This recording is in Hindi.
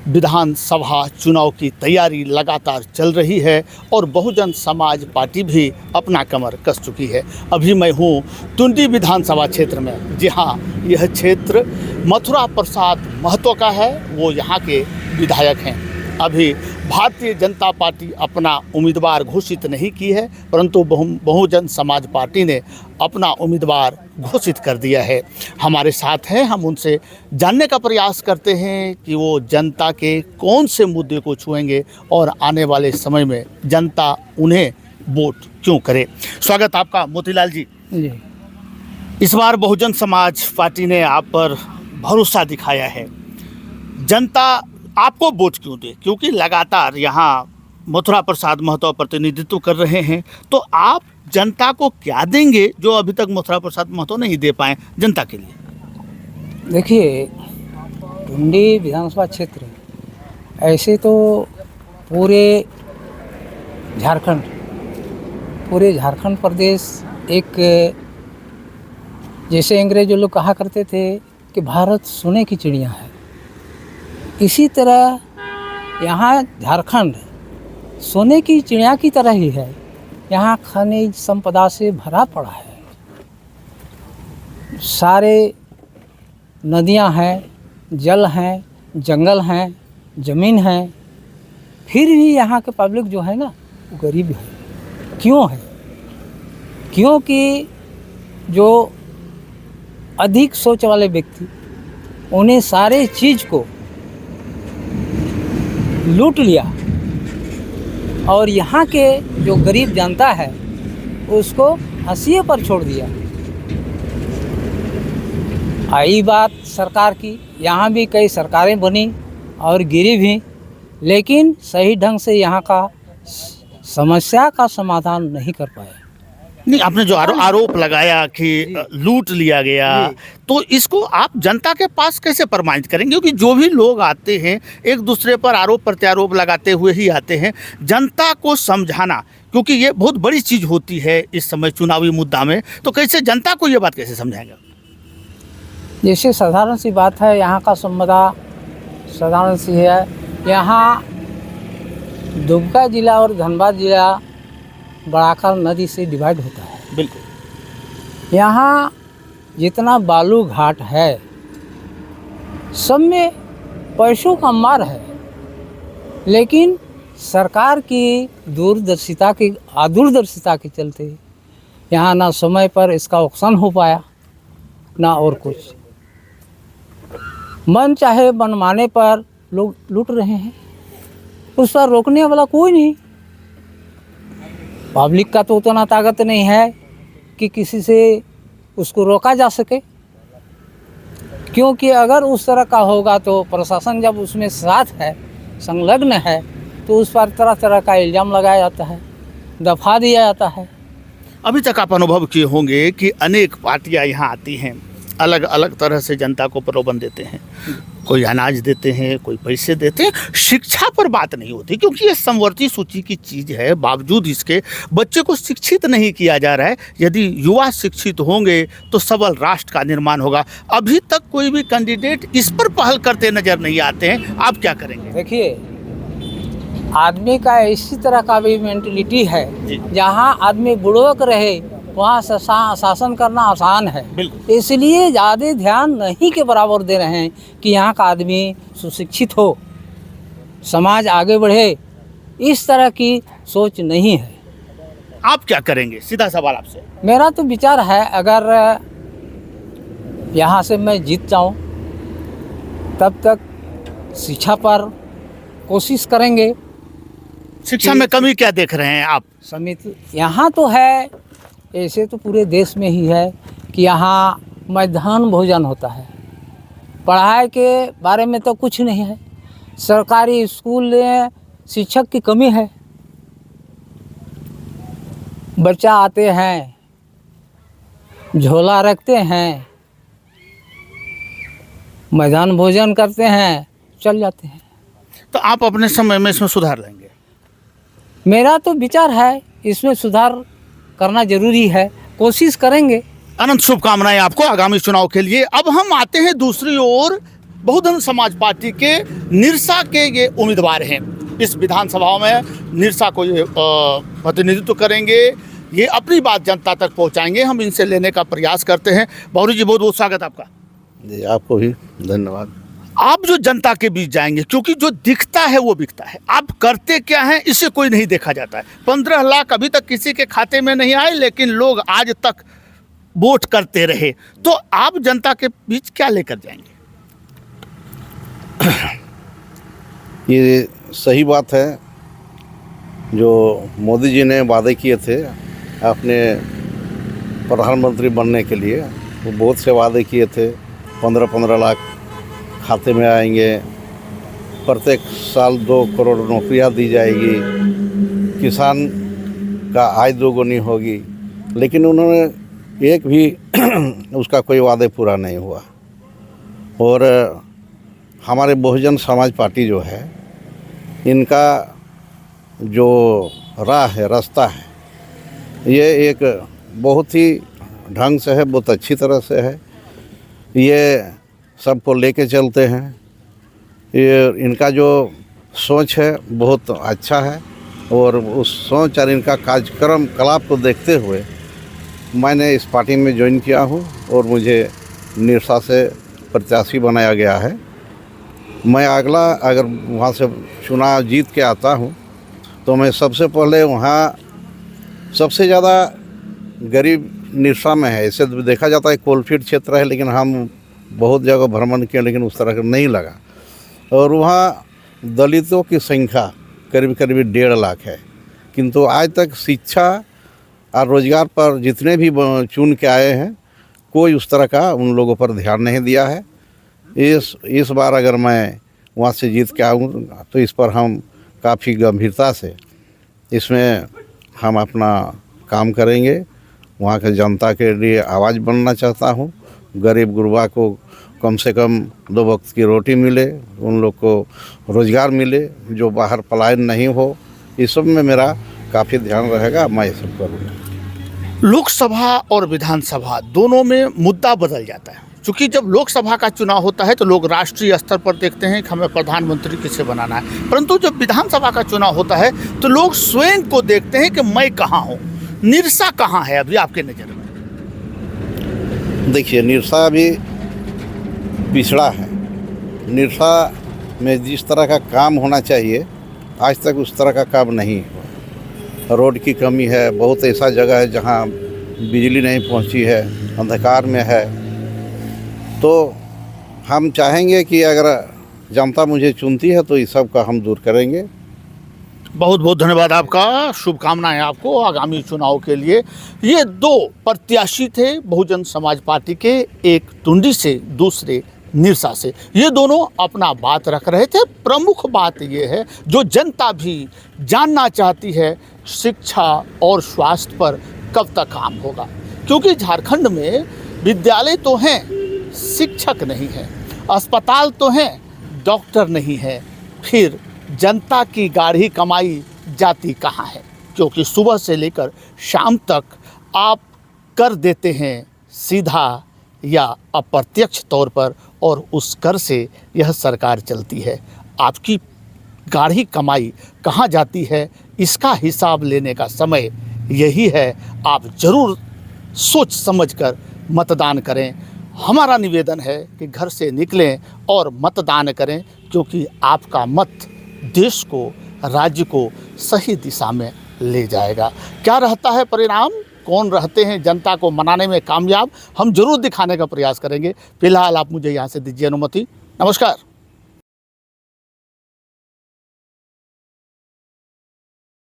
विधानसभा चुनाव की तैयारी लगातार चल रही है और बहुजन समाज पार्टी भी अपना कमर कस चुकी है। अभी मैं हूँ टुंडी विधानसभा क्षेत्र में। जी हाँ, यह क्षेत्र मथुरा प्रसाद महतो का है, वो यहाँ के विधायक हैं। अभी भारतीय जनता पार्टी अपना उम्मीदवार घोषित नहीं की है, परंतु बहुजन समाज पार्टी ने अपना उम्मीदवार घोषित कर दिया है। हमारे साथ हैं, हम उनसे जानने का प्रयास करते हैं कि वो जनता के कौन से मुद्दे को छुएंगे और आने वाले समय में जनता उन्हें वोट क्यों करे। स्वागत आपका मोतीलाल जी। इस बार बहुजन समाज पार्टी ने आप पर भरोसा दिखाया है, जनता आपको वोट क्यों दे? क्योंकि लगातार यहाँ मथुरा प्रसाद महतो प्रतिनिधित्व कर रहे हैं, तो आप जनता को क्या देंगे जो अभी तक मथुरा प्रसाद महतो नहीं दे पाए जनता के लिए? देखिए, टुंडी विधानसभा क्षेत्र ऐसे तो पूरे झारखंड प्रदेश एक, जैसे अंग्रेज लोग कहा करते थे कि भारत सोने की चिड़िया है, इसी तरह यहाँ झारखंड सोने की चिड़िया की तरह ही है। यहाँ खनिज संपदा से भरा पड़ा है, सारे नदियाँ हैं, जल हैं, जंगल हैं, ज़मीन है, फिर भी यहाँ के पब्लिक जो है ना वो गरीब है। क्यों है? क्योंकि जो अधिक सोच वाले व्यक्ति, उन्हें सारे चीज़ को लूट लिया और यहाँ के जो गरीब जनता है उसको हाशिए पर छोड़ दिया। आई बात सरकार की, यहाँ भी कई सरकारें बनी और गिरी भी, लेकिन सही ढंग से यहाँ का समस्या का समाधान नहीं कर पाए। नहीं, आपने जो आरोप लगाया कि लूट लिया गया, तो इसको आप जनता के पास कैसे प्रमाणित करेंगे? क्योंकि जो भी लोग आते हैं एक दूसरे पर आरोप प्रत्यारोप लगाते हुए ही आते हैं। जनता को समझाना, क्योंकि ये बहुत बड़ी चीज़ होती है इस समय चुनावी मुद्दा में, तो कैसे जनता को ये बात कैसे समझाएंगे? जैसे साधारण सी बात है, यहाँ का संपदा साधारण सी है। यहाँ दुमका जिला और धनबाद जिला बड़ाकर नदी से डिवाइड होता है। बिल्कुल। यहाँ जितना बालू घाट है सब में पैसों का मार है, लेकिन सरकार की दूरदर्शिता के चलते यहाँ ना समय पर इसका ऑक्शन हो पाया ना और कुछ। मन चाहे मनमाने पर लोग लूट रहे हैं, उस पर रोकने वाला कोई नहीं। पब्लिक का तो उतना ताकत नहीं है कि किसी से उसको रोका जा सके, क्योंकि अगर उस तरह का होगा तो प्रशासन जब उसमें साथ है, संलग्न है, तो उस पर तरह तरह का इल्ज़ाम लगाया जाता है, दफा दिया जाता है। अभी तक आप अनुभव किए होंगे कि अनेक पार्टियां यहाँ आती हैं, अलग अलग तरह से जनता को प्रलोभन देते हैं, कोई अनाज देते हैं, कोई पैसे देते हैं। शिक्षा पर बात नहीं होती, क्योंकि ये समवर्ती सूची की चीज़ है, बावजूद इसके बच्चे को शिक्षित नहीं किया जा रहा है। यदि युवा शिक्षित होंगे तो सबल राष्ट्र का निर्माण होगा। अभी तक कोई भी कैंडिडेट इस पर पहल करते नजर नहीं आते हैं, आप क्या करेंगे? देखिए, आदमी का इसी तरह का भी मेंटलिटी है, जहाँ आदमी बुड़वक रहे वहाँ शासन करना आसान है, इसलिए ज़्यादा ध्यान नहीं के बराबर दे रहे हैं कि यहाँ का आदमी सुशिक्षित हो, समाज आगे बढ़े। इस तरह की सोच नहीं है। आप क्या करेंगे? सीधा सवाल आपसे। मेरा तो विचार है, अगर यहाँ से मैं जीत जाऊँ तब तक शिक्षा पर कोशिश करेंगे। शिक्षा में कमी क्या देख रहे हैं आप? समिति यहाँ तो है, ऐसे तो पूरे देश में ही है कि यहाँ मध्याह्न भोजन होता है। पढ़ाई के बारे में तो कुछ नहीं है। सरकारी स्कूल में शिक्षक की कमी है। बच्चा आते हैं, झोला रखते हैं, मध्याह्न भोजन करते हैं, चल जाते हैं। तो आप अपने समय में इसमें सुधार लाएंगे? मेरा तो विचार है इसमें सुधार करना जरूरी है, कोशिश करेंगे। अनंत शुभकामनाएं आपको आगामी चुनाव के लिए। अब हम आते हैं दूसरी ओर बहुजन समाज पार्टी के निरसा के ये उम्मीदवार हैं। इस विधानसभा में निरसा को ये प्रतिनिधित्व करेंगे, ये अपनी बात जनता तक पहुंचाएंगे। हम इनसे लेने का प्रयास करते हैं। बाबू जी, बहुत बहुत स्वागत आपका। जी, आपको भी धन्यवाद। आप जो जनता के बीच जाएंगे, क्योंकि जो दिखता है वो बिकता है, आप करते क्या हैं इसे कोई नहीं देखा जाता है। 15 लाख अभी तक किसी के खाते में नहीं आए, लेकिन लोग आज तक वोट करते रहे। तो आप जनता के बीच क्या लेकर जाएंगे? ये सही बात है जो मोदी जी ने वादे किए थे अपने प्रधानमंत्री बनने के लिए। वो बहुत से वादे किए थे, 15-15 लाख खाते में आएंगे, प्रत्येक साल 2 करोड़ नौकरियां दी जाएगी, किसान का आय दोगुनी होगी, लेकिन उन्होंने एक भी उसका कोई वादे पूरा नहीं हुआ। और हमारे बहुजन समाज पार्टी जो है, इनका जो राह है, रास्ता है, ये एक बहुत ही ढंग से है, बहुत अच्छी तरह से है। ये सबको लेके चलते हैं। ये इनका जो सोच है बहुत अच्छा है, और उस सोच और इनका कार्यक्रम कलाप को देखते हुए मैंने इस पार्टी में ज्वाइन किया हूँ और मुझे निरसा से प्रत्याशी बनाया गया है। मैं अगला अगर वहाँ से चुनाव जीत के आता हूँ तो मैं सबसे पहले वहाँ सबसे ज़्यादा गरीब निरसा में है। ऐसे देखा जाता है कोलफील्ड क्षेत्र है, लेकिन हम बहुत जगह भ्रमण किए, लेकिन उस तरह का नहीं लगा। और वहाँ दलितों की संख्या करीब करीब 1.5 लाख है, किंतु आज तक शिक्षा और रोज़गार पर जितने भी चुन के आए हैं, कोई उस तरह का उन लोगों पर ध्यान नहीं दिया है। इस बार अगर मैं वहाँ से जीत के आऊँ तो इस पर हम काफ़ी गंभीरता से इसमें हम अपना काम करेंगे। वहाँ के जनता के लिए आवाज़ बनना चाहता हूँ। गरीब गुरबा को कम से कम 2 वक्त की रोटी मिले, उन लोग को रोज़गार मिले, जो बाहर पलायन नहीं हो, इस सब में मेरा काफ़ी ध्यान रहेगा। मैं ये सब करूँगा। लोकसभा और विधानसभा दोनों में मुद्दा बदल जाता है, क्योंकि जब लोकसभा का चुनाव होता है तो लोग राष्ट्रीय स्तर पर देखते हैं कि हमें प्रधानमंत्री किसे बनाना है, परंतु जब विधानसभा का चुनाव होता है तो लोग स्वयं को देखते हैं कि मैं कहाँ हूँ। निरसा कहाँ है अभी आपके नज़र में? देखिए, निरसा अभी पिछड़ा है। निरसा में जिस तरह का काम होना चाहिए आज तक उस तरह का काम नहीं हुआ। रोड की कमी है, बहुत ऐसा जगह है जहाँ बिजली नहीं पहुँची है, अंधकार में है। तो हम चाहेंगे कि अगर जनता मुझे चुनती है तो इस सब का हम दूर करेंगे। बहुत बहुत धन्यवाद आपका, शुभकामनाएं आपको आगामी चुनाव के लिए। ये 2 प्रत्याशी थे बहुजन समाज पार्टी के, एक टुंडी से, दूसरे निरसा से। ये दोनों अपना बात रख रहे थे। प्रमुख बात ये है जो जनता भी जानना चाहती है, शिक्षा और स्वास्थ्य पर कब तक काम होगा, क्योंकि झारखंड में विद्यालय तो हैं, शिक्षक नहीं है, अस्पताल तो हैं, डॉक्टर नहीं है, फिर जनता की गाढ़ी कमाई जाती कहाँ है? क्योंकि सुबह से लेकर शाम तक आप कर देते हैं सीधा या अप्रत्यक्ष तौर पर, और उस कर से यह सरकार चलती है। आपकी गाढ़ी कमाई कहाँ जाती है, इसका हिसाब लेने का समय यही है। आप ज़रूर सोच समझकर मतदान करें। हमारा निवेदन है कि घर से निकलें और मतदान करें, क्योंकि आपका मत देश को, राज्य को सही दिशा में ले जाएगा। क्या रहता है परिणाम, कौन रहते हैं जनता को मनाने में कामयाब, हम जरूर दिखाने का प्रयास करेंगे। फिलहाल आप मुझे यहाँ से दीजिए अनुमति। नमस्कार।